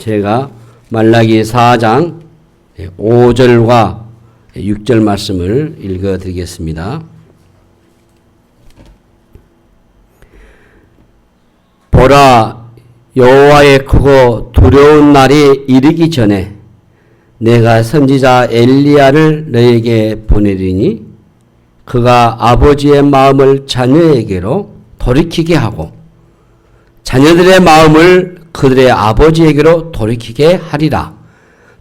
제가 말라기 4장 5절과 6절 말씀을 읽어드리겠습니다. 보라, 여호와의 크고 두려운 날이 이르기 전에 내가 선지자 엘리야를 너에게 보내리니 그가 아버지의 마음을 자녀에게로 돌이키게 하고 자녀들의 마음을 그들의 아버지에게로 돌이키게 하리라.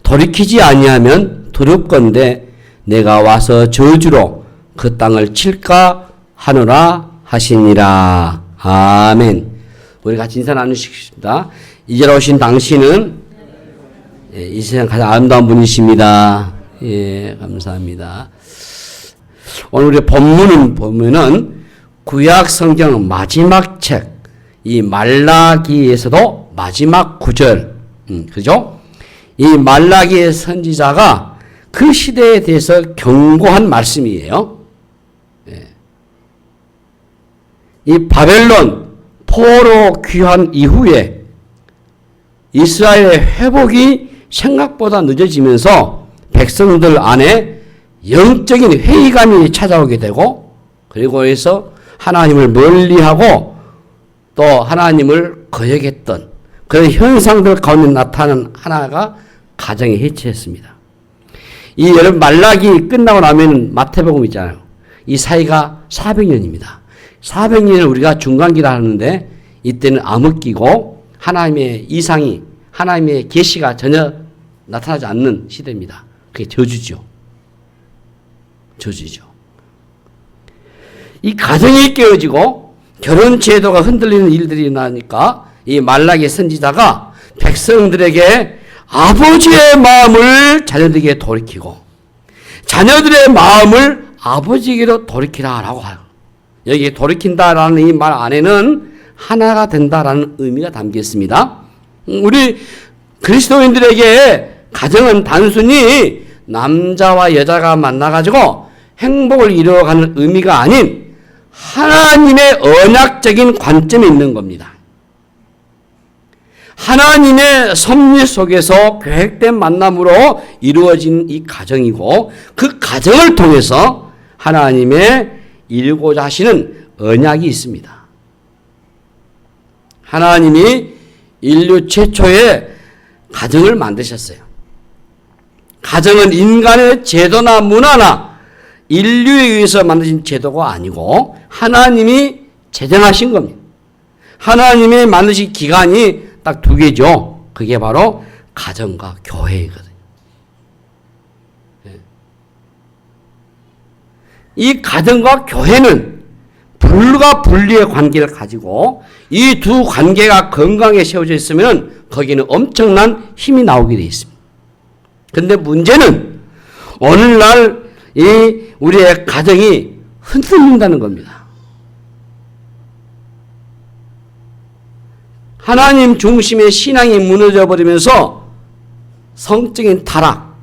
돌이키지 아니하면 두렵건대 내가 와서 저주로 그 땅을 칠까 하노라 하시니라. 아멘. 우리 같이 인사 나누시겠습니다. 이제 오신 당신은 이 세상 가장 아름다운 분이십니다. 예, 감사합니다. 오늘 우리 본문은 보면은 구약 성경 마지막 책, 이 말라기에서도 마지막 구절, 그죠? 이 말라기의 선지자가 그 시대에 대해서 경고한 말씀이에요. 예. 이 바벨론 포로 귀환 이후에 이스라엘의 회복이 생각보다 늦어지면서 백성들 안에 영적인 회의감이 찾아오게 되고, 그리고 해서 하나님을 멀리하고 또 하나님을 거역했던 그런 현상들 가운데 나타나는 하나가 가정의 해체였습니다. 이 여러분 말라기 끝나고 나면 마태복음 있잖아요. 이 사이가 400년입니다. 400년을 우리가 중간기라 하는데 이때는 암흑기고 하나님의 이상이 하나님의 계시가 전혀 나타나지 않는 시대입니다. 그게 저주죠. 저주죠. 이 가정이 깨어지고 결혼 제도가 흔들리는 일들이 나니까 이 말라기 선지자가 백성들에게 아버지의 마음을 자녀들에게 돌이키고 자녀들의 마음을 아버지에게로 돌이키라라고 하요. 여기 돌이킨다라는 이 말 안에는 하나가 된다라는 의미가 담겨 있습니다. 우리 그리스도인들에게 가정은 단순히 남자와 여자가 만나가지고 행복을 이루어가는 의미가 아닌 하나님의 언약적인 관점이 있는 겁니다. 하나님의 섭리 속에서 계획된 만남으로 이루어진 이 가정이고 그 가정을 통해서 하나님의 이루고자 하시는 언약이 있습니다. 하나님이 인류 최초의 가정을 만드셨어요. 가정은 인간의 제도나 문화나 인류에 의해서 만드신 제도가 아니고 하나님이 제정하신 겁니다. 하나님이 만드신 기관이 딱 두 개죠. 그게 바로 가정과 교회이거든요. 이 가정과 교회는 불과 분리의 관계를 가지고 이 두 관계가 건강하게 세워져 있으면 거기는 엄청난 힘이 나오게 되어 있습니다. 그런데 문제는 오늘날 이 우리의 가정이 흔들린다는 겁니다. 하나님 중심의 신앙이 무너져 버리면서 성적인 타락,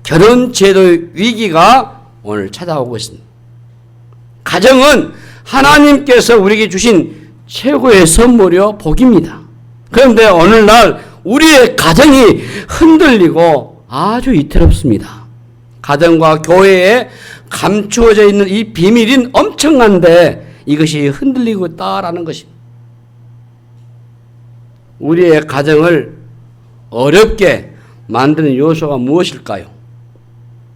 결혼 제도의 위기가 오늘 찾아오고 있습니다. 가정은 하나님께서 우리에게 주신 최고의 선물이요 복입니다. 그런데 오늘날 우리의 가정이 흔들리고 아주 위태롭습니다. 가정과 교회에 감추어져 있는 이 비밀인 엄청난데 이것이 흔들리고 있다라는 것입니다. 우리의 가정을 어렵게 만드는 요소가 무엇일까요?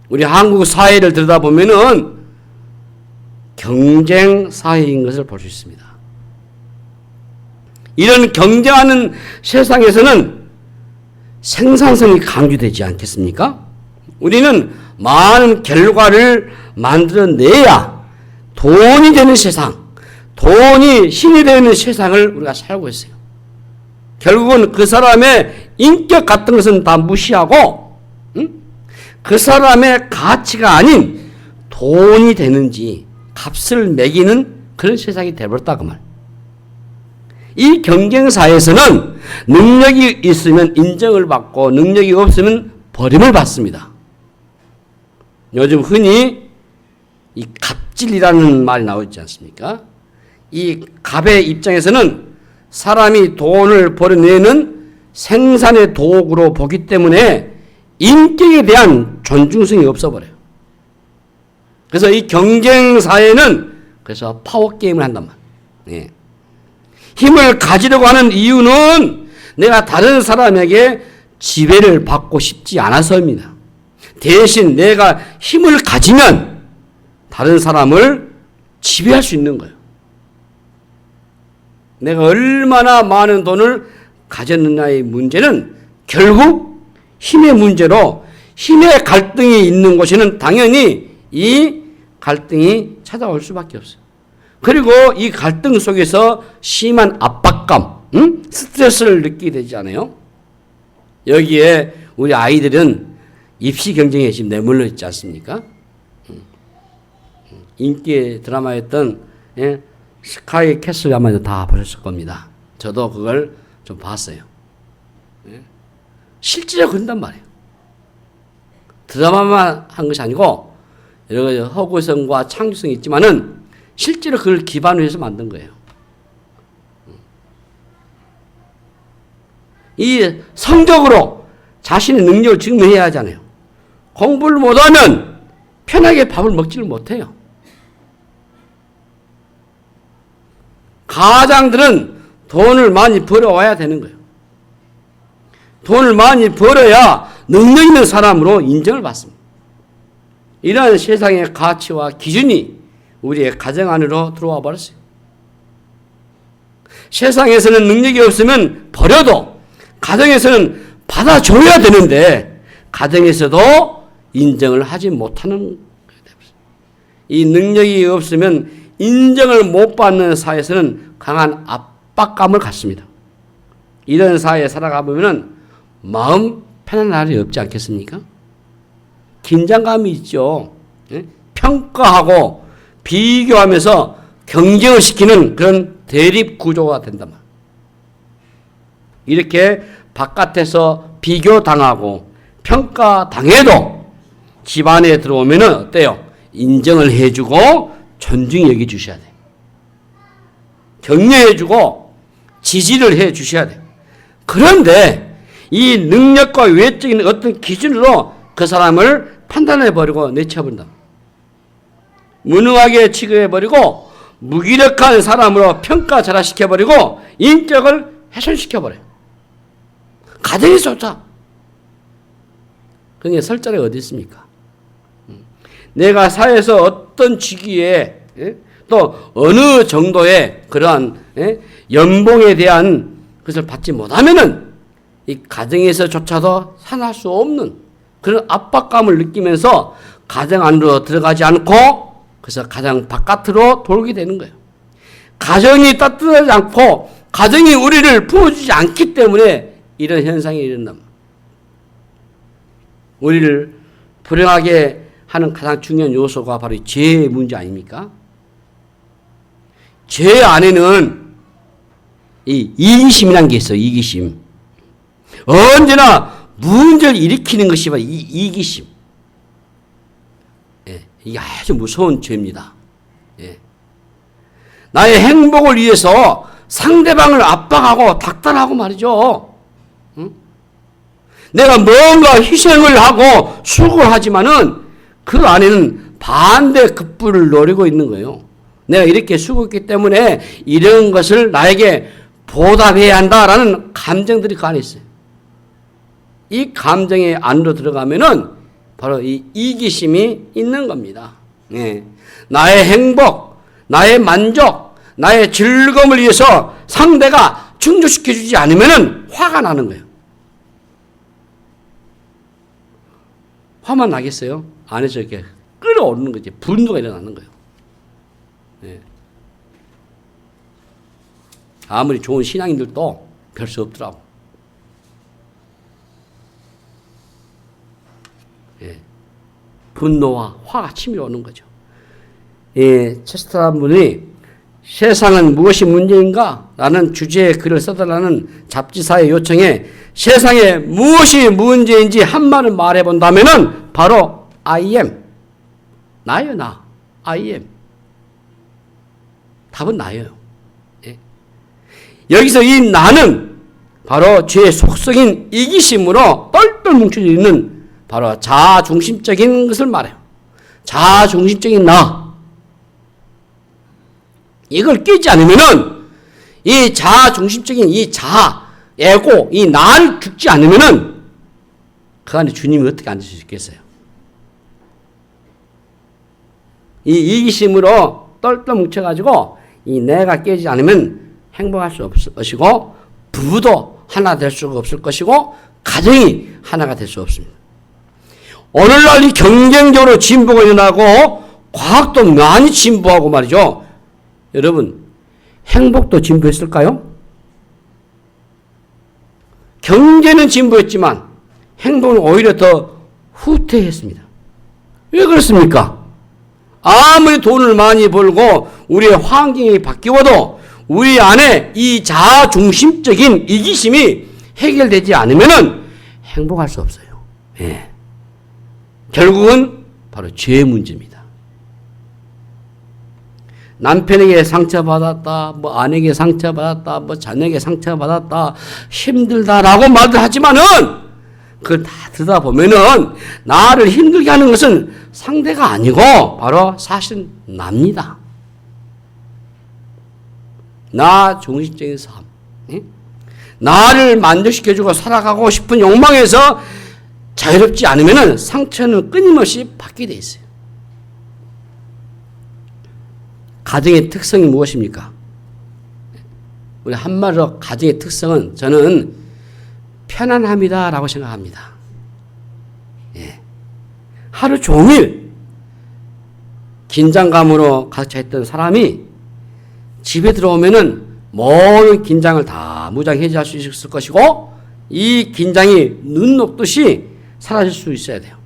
우리 한국 사회를 들여다보면은 경쟁 사회인 것을 볼 수 있습니다. 이런 경쟁하는 세상에서는 생산성이 강조되지 않겠습니까? 우리는 많은 결과를 만들어내야 돈이 되는 세상, 돈이 신이 되는 세상을 우리가 살고 있어요. 결국은 그 사람의 인격 같은 것은 다 무시하고 그 사람의 가치가 아닌 돈이 되는지 값을 매기는 그런 세상이 되어버렸다 그 말. 이 경쟁사에서는 능력이 있으면 인정을 받고 능력이 없으면 버림을 받습니다. 요즘 흔히 이 갑질이라는 말이 나오지 않습니까? 이 갑의 입장에서는 사람이 돈을 벌어내는 생산의 도구로 보기 때문에 인격에 대한 존중성이 없어버려요. 그래서 이 경쟁사회는 그래서 파워게임을 한단 말이에요. 예. 힘을 가지려고 하는 이유는 내가 다른 사람에게 지배를 받고 싶지 않아서입니다. 대신 내가 힘을 가지면 다른 사람을 지배할 수 있는 거예요. 내가 얼마나 많은 돈을 가졌느냐의 문제는 결국 힘의 문제로, 힘의 갈등이 있는 곳에는 당연히 이 갈등이 찾아올 수밖에 없어요. 그리고 이 갈등 속에서 심한 압박감, 스트레스를 느끼게 되지 않아요? 여기에 우리 아이들은 입시 경쟁에 지금 내몰려 있지 않습니까? 인기 드라마였던 스카이 캐슬 아마 다 보셨을 겁니다. 저도 그걸 좀 봤어요. 실제로 그런단 말이에요. 드라마만 한 것이 아니고 여러 가지 허구성과 창조성이 있지만은 실제로 그걸 기반으로 해서 만든 거예요. 이 성적으로 자신의 능력을 증명해야 하잖아요. 공부를 못하면 편하게 밥을 먹지를 못해요. 가장들은 돈을 많이 벌어와야 되는 거예요. 돈을 많이 벌어야 능력 있는 사람으로 인정을 받습니다. 이러한 세상의 가치와 기준이 우리의 가정 안으로 들어와 버렸어요. 세상에서는 능력이 없으면 버려도 가정에서는 받아줘야 되는데 가정에서도 인정을 하지 못하는 거예요. 이 능력이 없으면 인정을 못 받는 사회에서는 강한 압박감을 갖습니다. 이런 사회에 살아가 보면 마음 편한 날이 없지 않겠습니까? 긴장감이 있죠. 평가하고 비교하면서 경쟁을 시키는 그런 대립 구조가 된단 말이에요. 이렇게 바깥에서 비교당하고 평가당해도 집안에 들어오면 어때요? 인정을 해주고 존중히 여겨주셔야 돼요. 격려해주고 지지를 해주셔야 돼요. 그런데 이 능력과 외적인 어떤 기준으로 그 사람을 판단해버리고 내쳐버린다. 무능하게 취급해버리고 무기력한 사람으로 평가절하시켜버리고 인격을 훼손시켜버려요. 가정에서조차. 그게 설 자리가 어디 있습니까? 내가 사회에서 어떤 직위에 또 어느 정도의 그러한 연봉에 대한 것을 받지 못하면은 이 가정에서조차도 살아날 수 없는 그런 압박감을 느끼면서 가정 안으로 들어가지 않고 그래서 가정 바깥으로 돌게 되는 거예요. 가정이 따뜻하지 않고 가정이 우리를 품어주지 않기 때문에 이런 현상이 일어납니다. 우리를 불행하게 하는 가장 중요한 요소가 바로 죄의 문제 아닙니까? 죄 안에는 이 이기심이라는 게 있어요. 이기심. 언제나 문제를 일으키는 것이 바로 이기심. 예, 이게 아주 무서운 죄입니다. 예. 나의 행복을 위해서 상대방을 압박하고 닥달하고 말이죠. 응? 내가 뭔가 희생을 하고 수고를 하지만은 그 안에는 반대 급부를 노리고 있는 거예요. 내가 이렇게 수고했기 때문에 이런 것을 나에게 보답해야 한다라는 감정들이 그 안에 있어요. 이 감정의 안으로 들어가면은 바로 이 이기심이 있는 겁니다. 예. 나의 행복, 나의 만족, 나의 즐거움을 위해서 상대가 충족시켜주지 않으면은 화가 나는 거예요. 화만 나겠어요? 안에서 이렇게 끌어오르는 거지. 분노가 일어나는 거예요. 예. 아무리 좋은 신앙인들도 별 수 없더라고. 예. 분노와 화가 치밀어 오는 거죠. 예, 체스터라는 분이 세상은 무엇이 문제인가? 라는 주제의 글을 써달라는 잡지사의 요청에 세상에 무엇이 문제인지 한마디 말해본다면은 바로 I am. 나예요, 나. I am. 답은 나예요. 예. 여기서 이 나는 바로 죄의 속성인 이기심으로 똘똘 뭉쳐져 있는 바로 자아중심적인 것을 말해요. 자아중심적인 나. 이걸 깨지 않으면은 이 자아중심적인 이 자아, 에고, 이 나를 죽지 않으면은 그 안에 주님이 어떻게 앉을 수 있겠어요? 이 이기심으로 똘똘 뭉쳐가지고 이 내가 깨지 않으면 행복할 수 없을 것이고 부부도 하나 될 수가 없을 것이고 가정이 하나가 될 수 없습니다. 오늘날 이 경쟁적으로 진보가 일어나고 과학도 많이 진보하고 말이죠. 여러분 행복도 진보했을까요? 경제는 진보했지만 행동은 오히려 더 후퇴했습니다. 왜 그렇습니까? 아무리 돈을 많이 벌고 우리의 환경이 바뀌어도 우리 안에 이 자아중심적인 이기심이 해결되지 않으면 행복할 수 없어요. 예. 결국은 바로 죄의 문제입니다. 남편에게 상처받았다, 뭐 아내에게 상처받았다, 뭐 자녀에게 상처받았다, 힘들다라고 말들 하지만은 그걸 다 듣다 보면은 나를 힘들게 하는 것은 상대가 아니고 바로 사실 납니다. 나 중심적인 삶. 예? 나를 만족시켜주고 살아가고 싶은 욕망에서 자유롭지 않으면은 상처는 끊임없이 받게 돼 있어요. 가정의 특성이 무엇입니까? 우리 한마디로 가정의 특성은 저는 편안함이다라고 생각합니다. 예. 하루 종일 긴장감으로 가득 차 있던 사람이 집에 들어오면은 모든 긴장을 다 무장해제할 수 있을 것이고 이 긴장이 눈 녹듯이 사라질 수 있어야 돼요.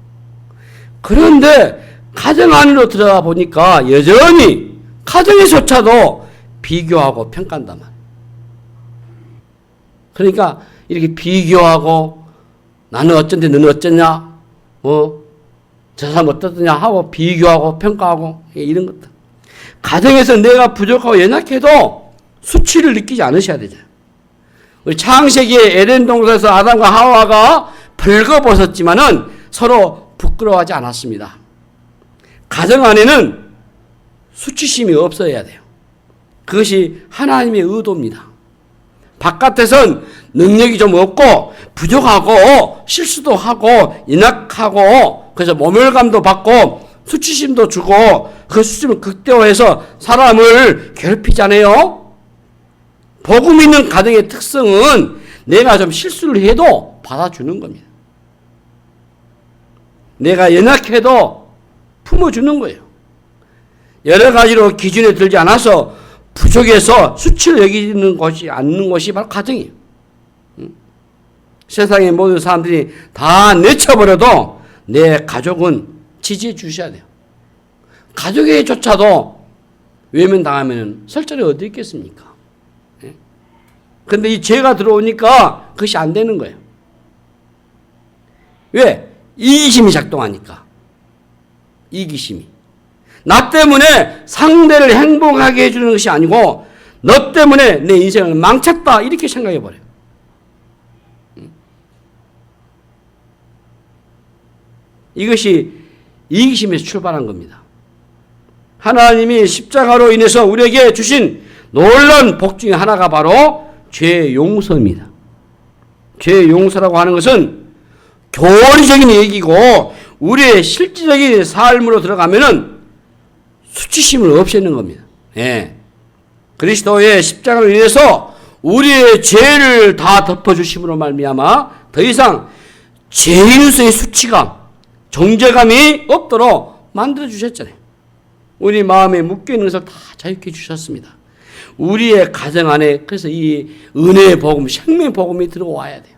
그런데 가정 안으로 들어가 보니까 여전히 가정에서조차도 비교하고 평가한단 말이에요. 그러니까 이렇게 비교하고 나는 어쩐데 너는 어쩌냐, 저 사람 어떻느냐 하고 비교하고 평가하고 이런 것들. 가정에서 내가 부족하고 연약해도 수치를 느끼지 않으셔야 되죠. 우리 창세기에 에덴 동산에서 아담과 하와가 벌거벗었지만은 서로 부끄러워하지 않았습니다. 가정 안에는 수치심이 없어야 돼요. 그것이 하나님의 의도입니다. 바깥에선 능력이 좀 없고 부족하고 실수도 하고 연약하고 그래서 모멸감도 받고 수치심도 주고 그 수치심을 극대화해서 사람을 괴롭히잖아요. 복음 있는 가정의 특성은 내가 좀 실수를 해도 받아주는 겁니다. 내가 연약해도 품어주는 거예요. 여러 가지로 기준에 들지 않아서 부족해서 수치를 여기는 것이 않는 것이 바로 가정이에요. 세상의 모든 사람들이 다 내쳐버려도 내 가족은 지지해 주셔야 돼요. 가족에조차도 외면당하면 설 자리 어디 있겠습니까? 그런데 이 죄가 들어오니까 그것이 안 되는 거예요. 왜? 이기심이 작동하니까. 이기심이. 나 때문에 상대를 행복하게 해주는 것이 아니고 너 때문에 내 인생을 망쳤다 이렇게 생각해버려요. 이것이 이기심에서 출발한 겁니다. 하나님이 십자가로 인해서 우리에게 주신 놀라운 복 중에 하나가 바로 죄의 용서입니다. 죄의 용서라고 하는 것은 교리적인 얘기고 우리의 실질적인 삶으로 들어가면은 수치심을 없애는 겁니다. 예. 그리스도의 십자가로 인해서 우리의 죄를 다 덮어주심으로 말미암아 더 이상 죄인으로서의 수치감, 정죄감이 없도록 만들어주셨잖아요. 우리 마음에 묶여있는 것을 다 자유케 해주셨습니다. 우리의 가정 안에 그래서 이 은혜의 복음, 생명의 복음이 들어와야 돼요.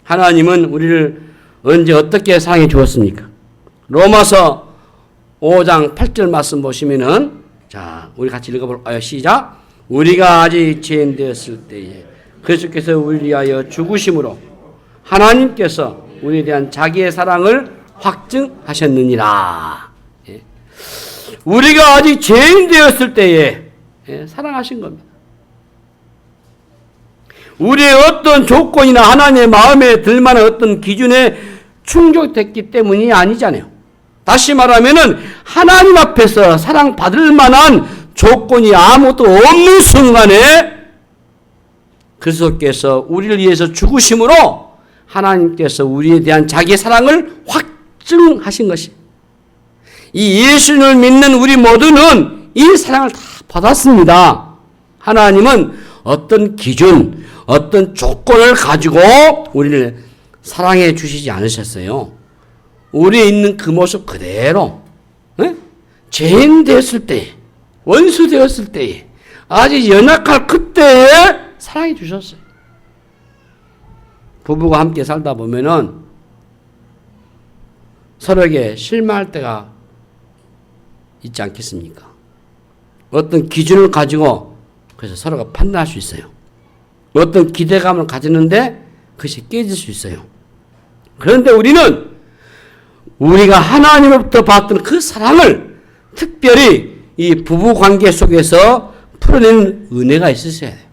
하나님은 우리를 언제 어떻게 사랑해 주었습니까? 로마서 5장 8절 말씀 보시면은 자, 우리 같이 읽어볼까요? 시작. 우리가 아직 죄인 되었을 때에 그리스도께서 우리 위하여 죽으심으로 하나님께서 우리에 대한 자기의 사랑을 확증하셨느니라. 예. 우리가 아직 죄인 되었을 때에 사랑하신 겁니다. 우리의 어떤 조건이나 하나님의 마음에 들만한 어떤 기준에 충족됐기 때문이 아니잖아요. 다시 말하면은 하나님 앞에서 사랑받을 만한 조건이 아무것도 없는 순간에 그리스도께서 우리를 위해서 죽으심으로 하나님께서 우리에 대한 자기의 사랑을 확증하신 것이, 이 예수님을 믿는 우리 모두는 이 사랑을 다 받았습니다. 하나님은 어떤 기준, 어떤 조건을 가지고 우리를 사랑해 주시지 않으셨어요. 우리에 있는 그 모습 그대로, 죄인 되었을 때, 원수 되었을 때, 아직 연약할 그때에 사랑해 주셨어요. 부부가 함께 살다 보면은 서로에게 실망할 때가 있지 않겠습니까? 어떤 기준을 가지고 그래서 서로가 판단할 수 있어요. 어떤 기대감을 가지는데 그것이 깨질 수 있어요. 그런데 우리는 우리가 하나님으로부터 받았던 그 사랑을 특별히 이 부부 관계 속에서 풀어내는 은혜가 있으셔야 돼요.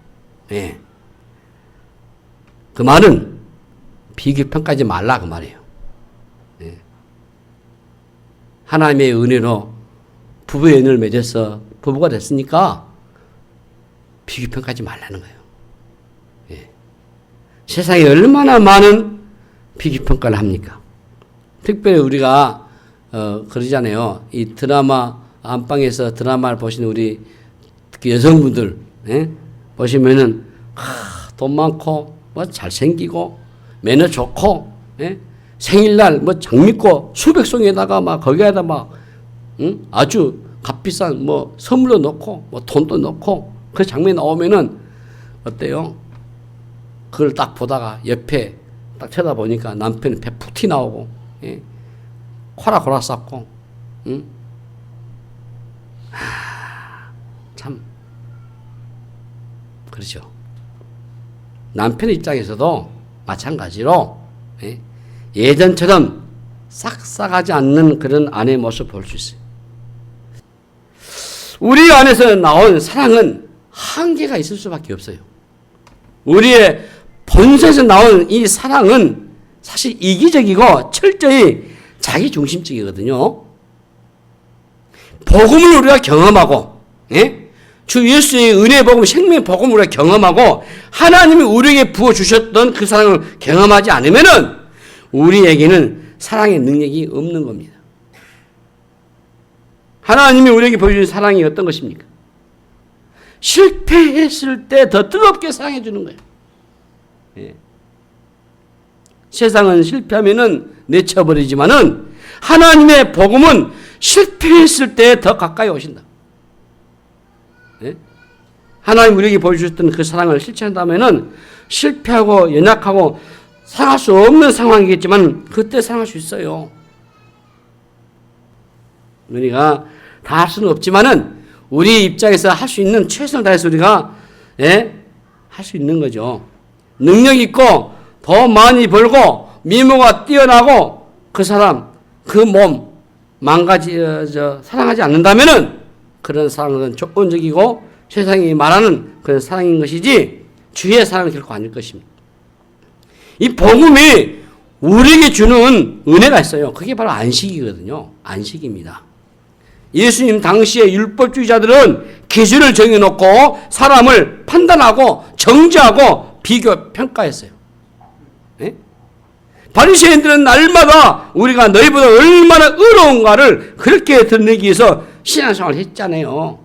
네. 그 말은 비교평가하지 말라 그 말이에요. 네. 하나님의 은혜로 부부의 은혜를 맺어서 부부가 됐으니까 비교평가하지 말라는 거예요. 네. 세상에 얼마나 많은 비교평가를 합니까? 특별히 우리가 그러잖아요. 이 드라마 안방에서 드라마를 보시는 우리 특히 여성분들 보시면은 돈 많고 뭐 잘생기고 매너 좋고 생일날 뭐 장미꽃 수백 송에다가 막 거기에다 막 아주 값비싼 뭐 선물도 넣고 뭐 돈도 넣고 그 장면이 나오면은 어때요? 그걸 딱 보다가 옆에 딱 쳐다보니까 남편이 배 푹 튀 나오고 코라 골아 쌌고 참 그렇죠. 남편 입장에서도 마찬가지로 예전처럼 싹싹하지 않는 그런 아내의 모습을 볼 수 있어요. 우리 안에서 나온 사랑은 한계가 있을 수밖에 없어요. 우리의 본성에서 나온 이 사랑은 사실 이기적이고 철저히 자기중심적이거든요. 복음을 우리가 경험하고 주 예수의 은혜의 복음, 생명의 복음을 우리가 경험하고 하나님이 우리에게 부어주셨던 그 사랑을 경험하지 않으면은 우리에게는 사랑의 능력이 없는 겁니다. 하나님이 우리에게 보여주는 사랑이 어떤 것입니까? 실패했을 때 더 뜨겁게 사랑해 주는 거예요. 세상은 실패하면은 내쳐버리지만은 하나님의 복음은 실패했을 때 더 가까이 오신다. 하나님 우리에게 보여주셨던 그 사랑을 실천한다면은 실패하고 연약하고 사랑할 수 없는 상황이겠지만 그때 사랑할 수 있어요. 우리가 다 할 수는 없지만은 우리 입장에서 할 수 있는 최선을 다해서 우리가 할 수 있는 거죠. 능력 있고 더 많이 벌고 미모가 뛰어나고 그 사람 그 몸 사랑하지 않는다면은 그런 사랑은 조건적이고 세상이 말하는 그런 사랑인 것이지 주의 사랑은 결코 아닐 것입니다. 이 복음이 우리에게 주는 은혜가 있어요. 그게 바로 안식이거든요. 안식입니다. 예수님 당시의 율법주의자들은 기준을 정해놓고 사람을 판단하고 정죄하고 비교 평가했어요. 바리새인들은 날마다 우리가 너희보다 얼마나 의로운가를 그렇게 드러내기 위해서 신앙생활을 했잖아요.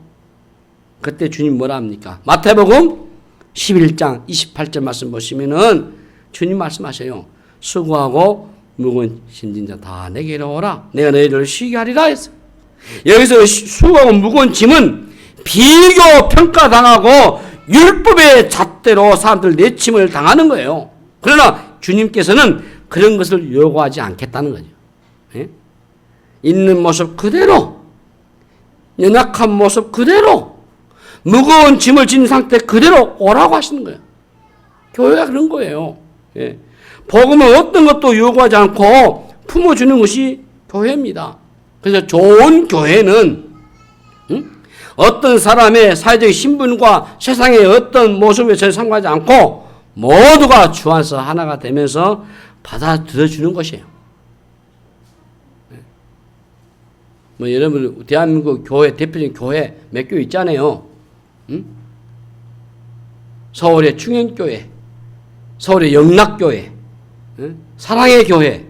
그때 주님 뭐라 합니까? 마태복음 11장 28절 말씀 보시면은 주님 말씀하셔요. 수고하고 무거운 짐진 자 다 내게로 오라. 내가 너희를 쉬게 하리라 했어요. 여기서 수고하고 무거운 짐은 비교 평가당하고 율법의 잣대로 사람들 내침을 당하는 거예요. 그러나 주님께서는 그런 것을 요구하지 않겠다는 거죠. 있는 모습 그대로, 연약한 모습 그대로, 무거운 짐을 진 상태 그대로 오라고 하시는 거예요. 교회가 그런 거예요. 복음은 어떤 것도 요구하지 않고 품어주는 것이 교회입니다. 그래서 좋은 교회는 어떤 사람의 사회적 신분과 세상의 어떤 모습에 전혀 상관하지 않고 모두가 주 안에서 하나가 되면서 받아들여주는 것이에요. 뭐 여러분 대한민국 교회 대표적인 교회 몇 교회 있잖아요. 응? 서울의 충현교회, 서울의 영락교회, 응? 사랑의 교회,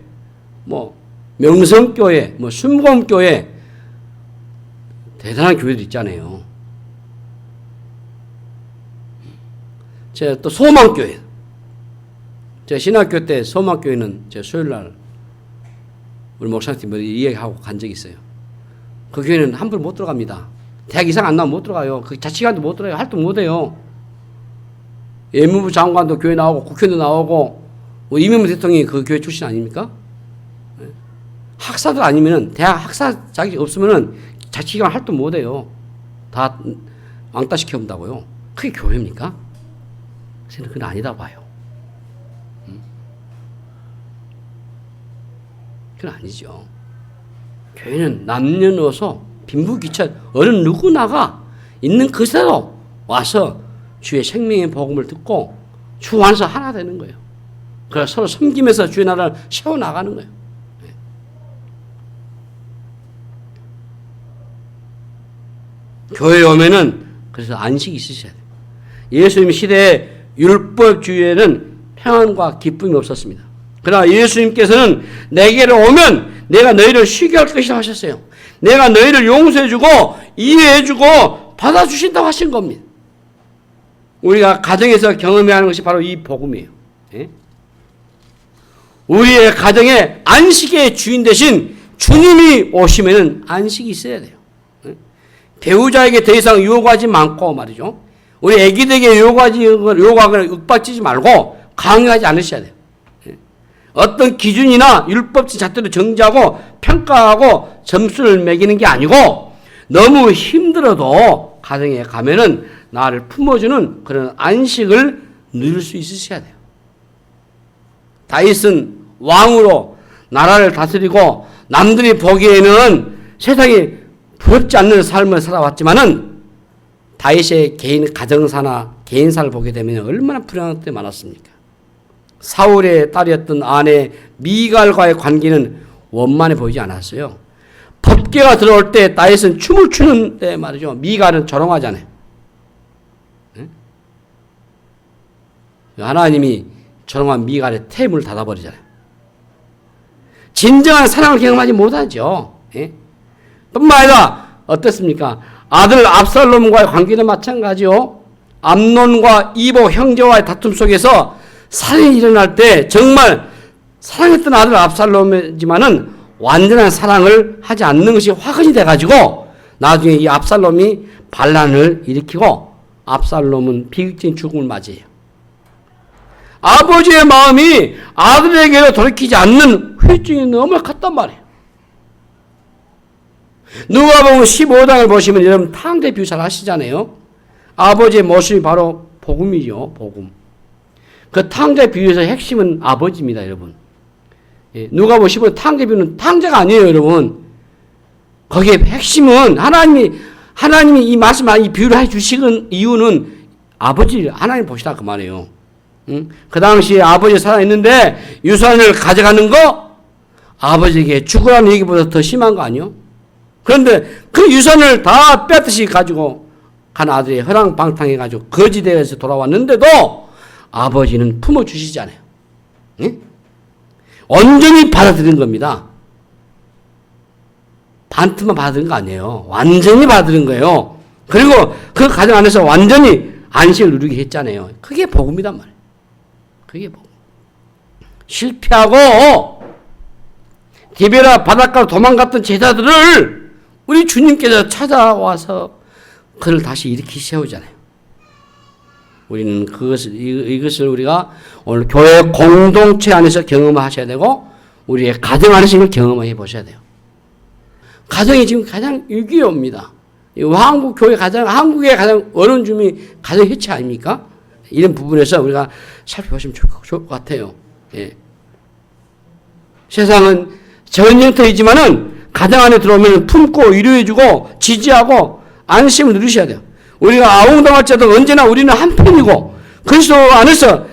뭐 명성교회, 뭐 순복음교회, 대단한 교회도 있잖아요. 제가 또 소망교회, 제가 신학교 때 소망교회는 제가 수요일날 우리 목사님들 이야기하고 간 적이 있어요. 그 교회는 함부로 못 들어갑니다. 대학 이상 안 나오면 못 들어가요. 그 자치관도 못 들어가요. 활동 못 해요. 예무부 장관도 교회 나오고 국회의원도 나오고 뭐 이명박 대통령이 그 교회 출신 아닙니까? 학사들 아니면은 대학 학사 자격이 없으면은 자치관 활동 못 해요. 다 왕따 시켜본다고요. 그게 교회입니까? 저는 그건 아니다 봐요. 그건 아니죠. 교회는 남녀노소 빈부귀천 어느 누구나가 있는 그대로 와서 주의 생명의 복음을 듣고 주 안에서 하나 되는 거예요. 그래서 서로 섬기면서 주의 나라를 세워나가는 거예요. 교회에 오면은 그래서 안식이 있으셔야 돼요. 예수님 시대에 율법주의에는 평안과 기쁨이 없었습니다. 그러나 예수님께서는 내게로 오면 내가 너희를 쉬게 할 것이라 하셨어요. 내가 너희를 용서해주고 이해해주고 받아주신다고 하신 겁니다. 우리가 가정에서 경험해야 하는 것이 바로 이 복음이에요. 예? 우리의 가정에 안식의 주인 되신 주님이 오시면은 안식이 있어야 돼요. 예? 배우자에게 더 이상 요구하지 않고 말이죠. 우리 애기들에게 요구하거나 윽박지지 말고 강요하지 않으셔야 돼요. 예? 어떤 기준이나 율법적 잣대로 정지하고 평가하고 점수를 매기는 게 아니고 너무 힘들어도 가정에 가면은 나를 품어주는 그런 안식을 누릴 수 있으셔야 돼요. 다윗은 왕으로 나라를 다스리고 남들이 보기에는 세상이 부럽지 않는 삶을 살아왔지만은 다윗의 개인 가정사나 개인사를 보게 되면 얼마나 불행한 때 많았습니까? 사울의 딸이었던 아내 미갈과의 관계는 원만해 보이지 않았어요. 법궤가 들어올 때 다윗은 춤을 추는데 말이죠. 미갈은 조롱하잖아요. 하나님이 조롱한 미갈의 태임을 닫아버리잖아요. 진정한 사랑을 경험하지 못하죠. 예? 뿐만 아니라 어떻습니까? 아들 압살롬과의 관계는 마찬가지요. 암논과 이복 형제와의 다툼 속에서 살인이 일어날 때 정말 사랑했던 아들 압살롬이지만은 완전한 사랑을 하지 않는 것이 화근이 돼가지고 나중에 이 압살롬이 반란을 일으키고 압살롬은 비극적인 죽음을 맞이해요. 아버지의 마음이 아들에게로 돌이키지 않는 후유증이 너무 컸단 말이에요. 누가복음 15장을 보시면 여러분 탕제 비유 잘 아시잖아요. 아버지의 모습이 바로 복음이죠. 복음. 그 탕제 비유에서 핵심은 아버지입니다. 여러분. 누가복음 15장 탕제 비유는 탕제가 아니에요. 여러분. 거기에 핵심은 하나님이 이 말씀, 이 비유를 해주시는 이유는 아버지 하나님 보시다 그 말이에요. 응? 그 당시에 아버지 살아있는데 유산을 가져가는 거 아버지에게 죽으라는 얘기보다 더 심한 거 아니요? 그런데 그 유산을 다 뺏듯이 가지고 간 아들이 허랑방탕해가지고 거지되어서 돌아왔는데도 아버지는 품어주시잖아요. 응? 온전히 받아들인 겁니다. 반틈만 받아들인 거 아니에요. 완전히 받아들인 거예요. 그리고 그 가정 안에서 완전히 안식을 누리게 했잖아요. 그게 복음이단 말이에요. 그게 복음. 실패하고 기베라 바닷가로 도망갔던 제자들을 우리 주님께서 찾아와서 그를 다시 일으키 세우잖아요. 우리는 이것을 우리가 오늘 교회 공동체 안에서 경험하셔야 되고 우리의 가정 안에서 이걸 경험해 보셔야 돼요. 가정이 지금 가장 위기입니다. 한국의 가장 어려운 점이 가정 해체 아닙니까? 이런 부분에서 우리가 살펴보시면 좋을 것 같아요. 예. 세상은 전쟁터이지만은 가정 안에 들어오면 품고 위로해주고 지지하고 안심을 누리셔야 돼요. 우리가 아웅당할 때도 언제나 우리는 한편이고 그리스도 안에서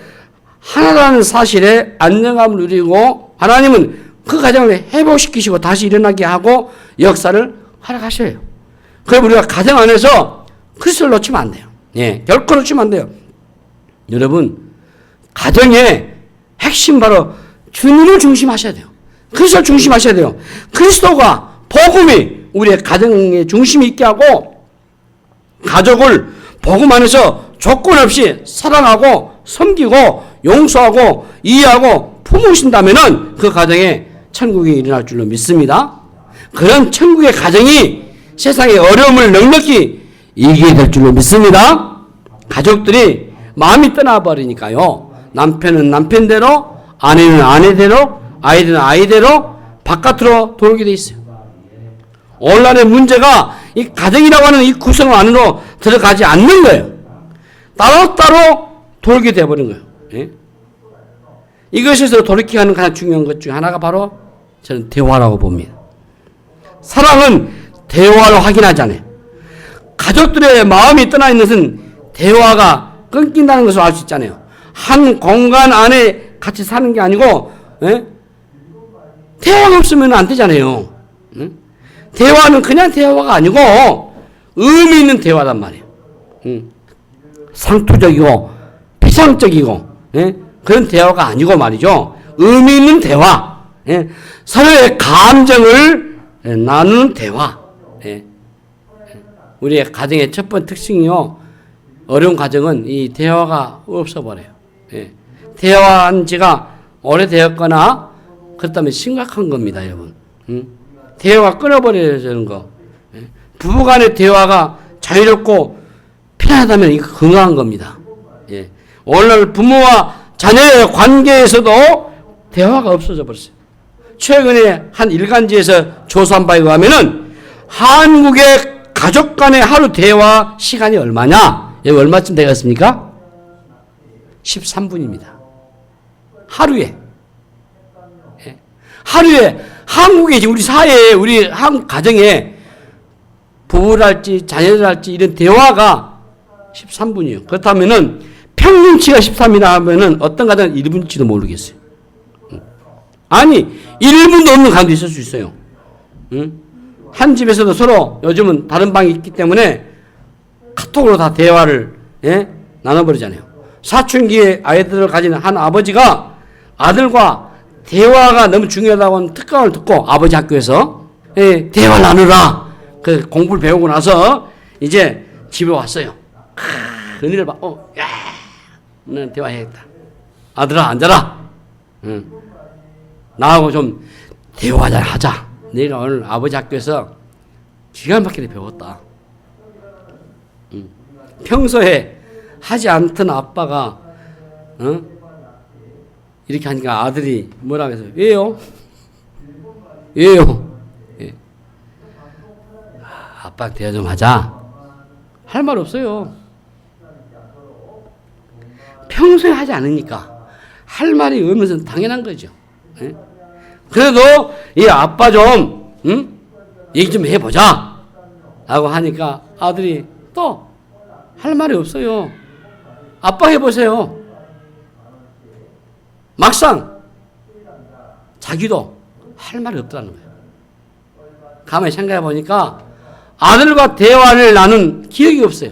하나라는 사실에 안정감을 누리고 하나님은 그 가정을 회복시키시고 다시 일어나게 하고 역사를 허락하셔요. 그럼 우리가 가정 안에서 그리스도를 놓치면 안 돼요. 예, 결코 놓치면 안 돼요. 여러분, 가정의 핵심 바로 주님을 중심하셔야 돼요. 그리스도를 중심하셔야 돼요. 그리스도가 복음이 우리의 가정의 중심이 있게 하고 가족을 복음 안에서 조건 없이 사랑하고 섬기고 용서하고 이해하고 품으신다면은 그 가정에 천국이 일어날 줄로 믿습니다. 그런 천국의 가정이 세상의 어려움을 넉넉히 이기게 될 줄로 믿습니다. 가족들이 마음이 떠나버리니까요. 남편은 남편대로, 아내는 아내대로, 아이들은 아이대로 바깥으로 돌게 돼 있어요. 오늘날의 문제가 이 가정이라고 하는 이 구성 안으로 들어가지 않는 거예요. 따로따로 돌게 되어버린 거예요. 예? 이것에서 돌이키게 하는 가장 중요한 것 중에 하나가 바로 저는 대화라고 봅니다. 사랑은 대화로 확인하잖아요. 가족들의 마음이 떠나 있는 것은 대화가 끊긴다는 것을 알 수 있잖아요. 한 공간 안에 같이 사는 게 아니고, 예? 대화가 없으면 안 되잖아요. 예? 대화는 그냥 대화가 아니고 의미 있는 대화란 말이에요. 상투적이고 피상적이고, 예? 그런 대화가 아니고 말이죠. 의미 있는 대화, 예? 서로의 감정을 나누는 대화. 예? 우리의 가정의 첫 번째 특징이요. 어려운 가정은 이 대화가 없어버려요. 예. 대화한 지가 오래되었거나 그렇다면 심각한 겁니다, 여러분. 대화가 끊어버려지는 거. 예. 부부간의 대화가 자유롭고 편하다면 이거 건강한 겁니다. 예. 오늘 부모와 자녀의 관계에서도 대화가 없어져 버렸어요. 최근에 한 일간지에서 조사한 바에 의하면은 한국의 가족 간의 하루 대화 시간이 얼마냐? 여기 얼마쯤 되겠습니까? 13분입니다. 하루에. 예. 하루에 한국에 지금 우리 사회에 우리 한국 가정에 부부랄지 자녀들할지 이런 대화가 13분이에요. 그렇다면은 평균치가 13이라 하면은 어떤 가정은 1분치도 모르겠어요. 아니 1분도 없는 가정도 있을 수 있어요. 한 집에서도 서로 요즘은 다른 방이 있기 때문에 카톡으로 다 대화를, 예? 나눠버리잖아요. 사춘기에 아이들을 가진 한 아버지가 아들과 대화가 너무 중요하다고 하는 특강을 듣고 아버지 학교에서, 예, 대화 나누라. 그 공부를 배우고 나서 이제 집에 왔어요. 은혜를 봐. 야, 오늘 대화해야겠다. 아들아 앉아라. 나하고 좀 대화 잘 하자. 내가 오늘 아버지 학교에서 기가 막히게 배웠다. 평소에 하지 않던 아빠가 이렇게 하니까 아들이 뭐라고 해서 왜요? 왜요? 예. 아빠 대화 좀 하자. 할 말 없어요. 평소에 하지 않으니까 할 말이 없는 것은 당연한 거죠. 예? 그래도 이 아빠 좀 얘기 좀 해보자 라고 하니까 아들이 또 할 말이 없어요. 아빠 해보세요. 막상 자기도 할 말이 없다는 거예요. 가만히 생각해 보니까 아들과 대화를 나눈 기억이 없어요.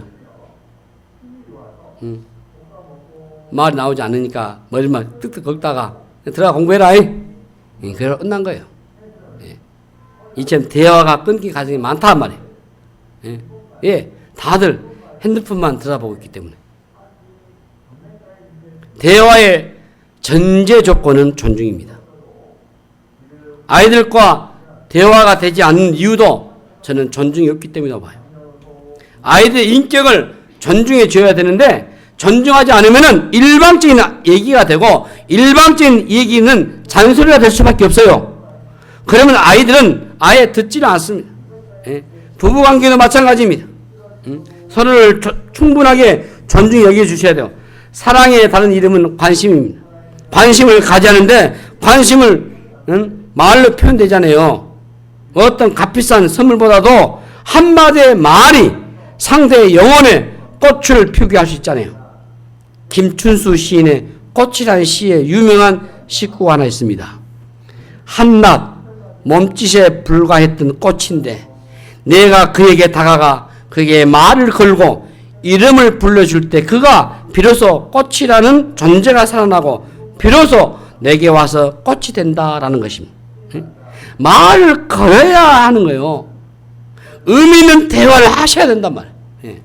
말이 나오지 않으니까 머리만 뜩뜩 긁다가 들어가 공부해라. 그래서 끝난 거예요. 이처럼 대화가 끊긴 가정이 많단 말이에요. 예, 다들 핸드폰만 들여다보고 있기 때문에. 대화의 전제 조건은 존중입니다. 아이들과 대화가 되지 않는 이유도 저는 존중이 없기 때문이라고 봐요. 아이들의 인격을 존중해 줘야 되는데 존중하지 않으면은 일방적인 얘기가 되고 일방적인 얘기는 잔소리가 될 수밖에 없어요. 그러면 아이들은 아예 듣지를 않습니다. 예? 부부관계도 마찬가지입니다. 서로를 충분하게 존중히 여겨주셔야 돼요. 사랑의 다른 이름은 관심입니다. 관심을 가지하는데 관심을 말로 표현되잖아요. 어떤 값비싼 선물보다도 한마디의 말이 상대의 영혼에 꽃을 피우게 할 수 있잖아요. 김춘수 시인의 꽃이라는 시에 유명한 식구가 하나 있습니다. 한낱 몸짓에 불과했던 꽃인데 내가 그에게 다가가 그에게 말을 걸고 이름을 불러줄 때 그가 비로소 꽃이라는 존재가 살아나고 비로소 내게 와서 꽃이 된다라는 것입니다. 말을 걸어야 하는 거예요. 의미 있는 대화를 하셔야 된단 말이에요.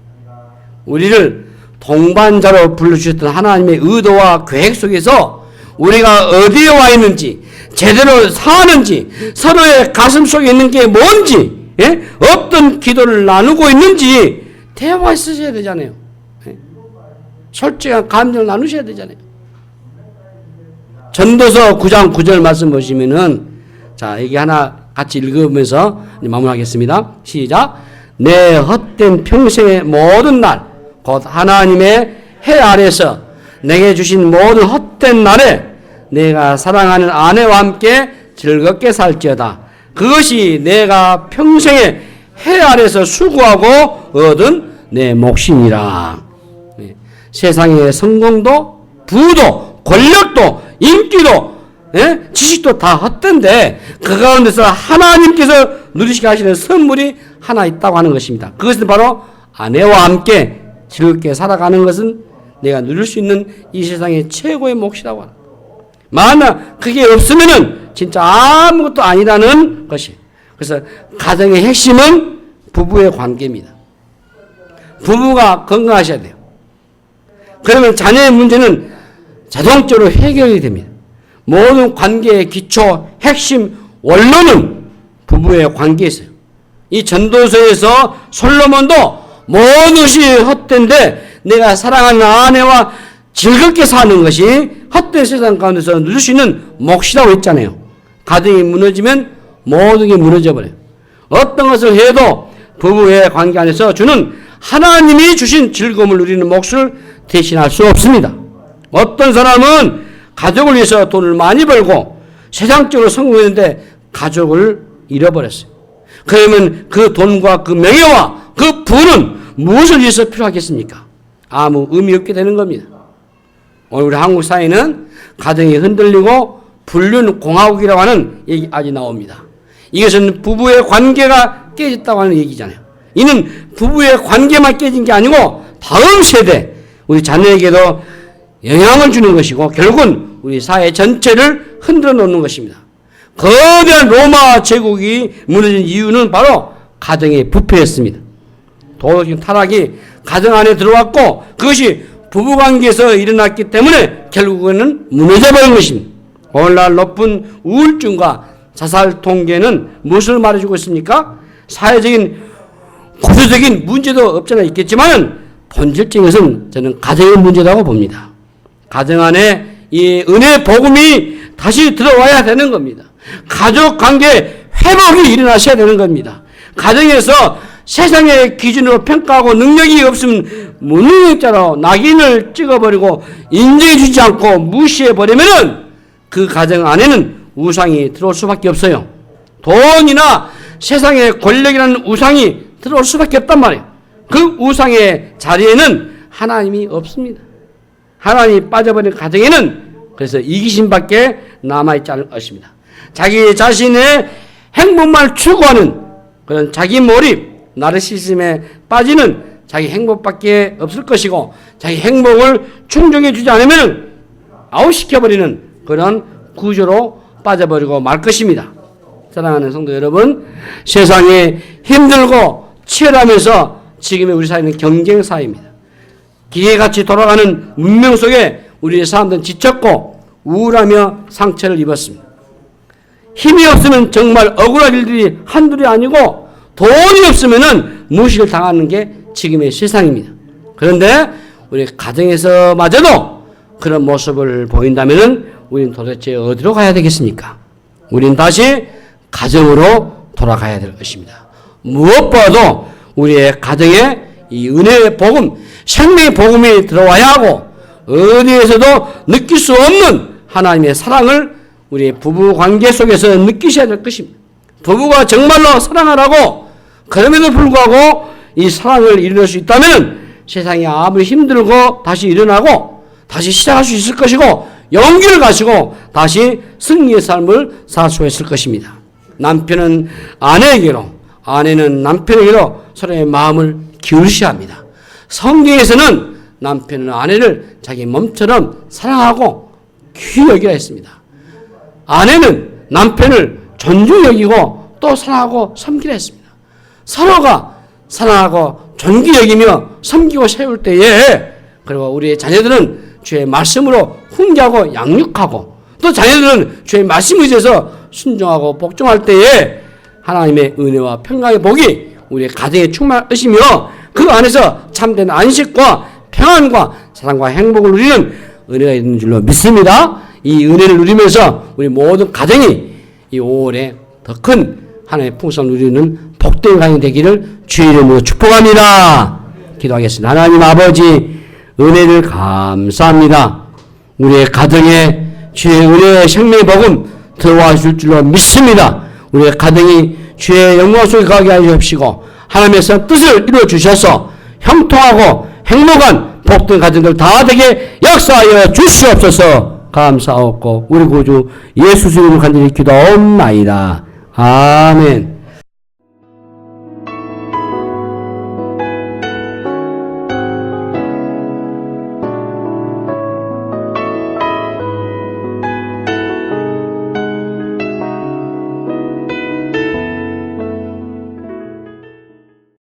우리를 동반자로 불러주셨던 하나님의 의도와 계획 속에서 우리가 어디에 와 있는지, 제대로 사는지, 서로의 가슴 속에 있는 게 뭔지, 어떤 기도를 나누고 있는지 대화하셔야 되잖아요. 솔직한 감정을 나누셔야 되잖아요. 전도서 9장 9절 말씀 보시면은, 자, 여기 하나 같이 읽으면서 마무리하겠습니다. 시작. 내 헛된 평생의 모든 날, 곧 하나님의 해 아래서 내게 주신 모든 헛된 날에 내가 사랑하는 아내와 함께 즐겁게 살지어다. 그것이 내가 평생에 해 아래서 수고하고 얻은 내 몫이니라. 세상의 성공도 부도 권력도 인기도 지식도 다 헛된데 그 가운데서 하나님께서 누리시게 하시는 선물이 하나 있다고 하는 것입니다. 그것은 바로 아내와 함께 즐겁게 살아가는 것은 내가 누릴 수 있는 이 세상의 최고의 몫이라고 하는 거예요. 만약 그게 없으면은 진짜 아무것도 아니라는 것이. 그래서 가정의 핵심은 부부의 관계입니다. 부부가 건강하셔야 돼요. 그러면 자녀의 문제는 자동적으로 해결이 됩니다. 모든 관계의 기초, 핵심, 원론은 부부의 관계에 있어요. 이 전도서에서 솔로몬도 모든 것이 헛된데 내가 사랑하는 아내와 즐겁게 사는 것이 헛된 세상 가운데서 누릴 수 있는 몫이라고 했잖아요. 가정이 무너지면 모든 게 무너져버려요. 어떤 것을 해도 부부의 관계 안에서 주는 하나님이 주신 즐거움을 누리는 몫을 대신할 수 없습니다. 어떤 사람은 가족을 위해서 돈을 많이 벌고 세상적으로 성공했는데 가족을 잃어버렸어요. 그러면 그 돈과 그 명예와 그 부는 무엇을 위해서 필요하겠습니까? 아무 의미 없게 되는 겁니다. 오늘 우리 한국 사회는 가정이 흔들리고 불륜공화국이라고 하는 얘기 아직 나옵니다. 이것은 부부의 관계가 깨졌다고 하는 얘기잖아요. 이는 부부의 관계만 깨진 게 아니고 다음 세대 우리 자녀에게도 영향을 주는 것이고 결국은 우리 사회 전체를 흔들어 놓는 것입니다. 거대한 로마 제국이 무너진 이유는 바로 가정의 부패였습니다. 도덕적 타락이 가정 안에 들어왔고 그것이 부부관계에서 일어났기 때문에 결국에는 무너져버린 것입니다. 오늘날 높은 우울증과 자살 통계는 무엇을 말해주고 있습니까? 사회적인 구조적인 문제도 없잖아 있겠지만 본질적인 것은 저는 가정의 문제라고 봅니다. 가정 안에 이 은혜의 복음이 다시 들어와야 되는 겁니다. 가족 관계 회복이 일어나셔야 되는 겁니다. 가정에서 세상의 기준으로 평가하고 능력이 없으면 무능력자로 낙인을 찍어버리고 인정해주지 않고 무시해버리면은 그 가정 안에는 우상이 들어올 수밖에 없어요. 돈이나 세상의 권력이라는 우상이 들어올 수밖에 없단 말이에요. 그 우상의 자리에는 하나님이 없습니다. 하나님이 빠져버린 가정에는 그래서 이기심밖에 남아있지 않을 것입니다. 자기 자신의 행복만 추구하는 그런 자기 몰입, 나르시즘에 빠지는 자기 행복밖에 없을 것이고 자기 행복을 충족해 주지 않으면 아웃시켜버리는 그런 구조로 빠져버리고 말 것입니다. 사랑하는 성도 여러분, 세상에 힘들고 치열하면서 지금의 우리 사회는 경쟁 사회입니다. 기계같이 돌아가는 문명 속에 우리의 사람들은 지쳤고 우울하며 상처를 입었습니다. 힘이 없으면 정말 억울한 일들이 한둘이 아니고 돈이 없으면 무시를 당하는 게 지금의 세상입니다. 그런데 우리 가정에서마저도 그런 모습을 보인다면 우리는 도대체 어디로 가야 되겠습니까? 우리는 다시 가정으로 돌아가야 될 것입니다. 무엇보다도 우리의 가정에 이 은혜의 복음, 생명의 복음이 들어와야 하고 어디에서도 느낄 수 없는 하나님의 사랑을 우리의 부부 관계 속에서 느끼셔야 될 것입니다. 부부가 정말로 사랑을 하고 그럼에도 불구하고 이 사랑을 이룰 수 있다면 세상이 아무리 힘들고 다시 일어나고 다시 시작할 수 있을 것이고 용기를 가지고 다시 승리의 삶을 살 수 있을 것입니다. 남편은 아내에게로, 아내는 남편에게로 서로의 마음을 기울여야 합니다. 성경에서는 남편은 아내를 자기 몸처럼 사랑하고 귀히 여기라 했습니다. 아내는 남편을 존중히 여기고 또 사랑하고 섬기라 했습니다. 서로가 사랑하고 존귀히 여기며 섬기고 세울 때에, 그리고 우리의 자녀들은 주의 말씀으로 훈계하고 양육하고, 또 자녀들은 주의 말씀에 의해서 순종하고 복종할 때에 하나님의 은혜와 평강의 복이 우리의 가정에 충만하시며 그 안에서 참된 안식과 평안과 사랑과 행복을 누리는 은혜가 있는 줄로 믿습니다. 이 은혜를 누리면서 우리 모든 가정이 이 5월에 더 큰 하나님의 풍성을 누리는 복된 가정이 되기를 주의 이름으로 축복합니다. 기도하겠습니다. 하나님 아버지, 은혜를 감사합니다. 우리의 가정에 주의 은혜의 생명의 복음 들어와 줄 줄로 믿습니다. 우리의 가정이 주의 영광 속에 가게 하여 주시고 하나님의 뜻을 이루어 주셔서 형통하고 행복한 복된 가정들 다 되게 역사하여 주시옵소서. 감사하옵고 우리 구주 예수 이름으로 간절히 기도하옵나이다. 아멘.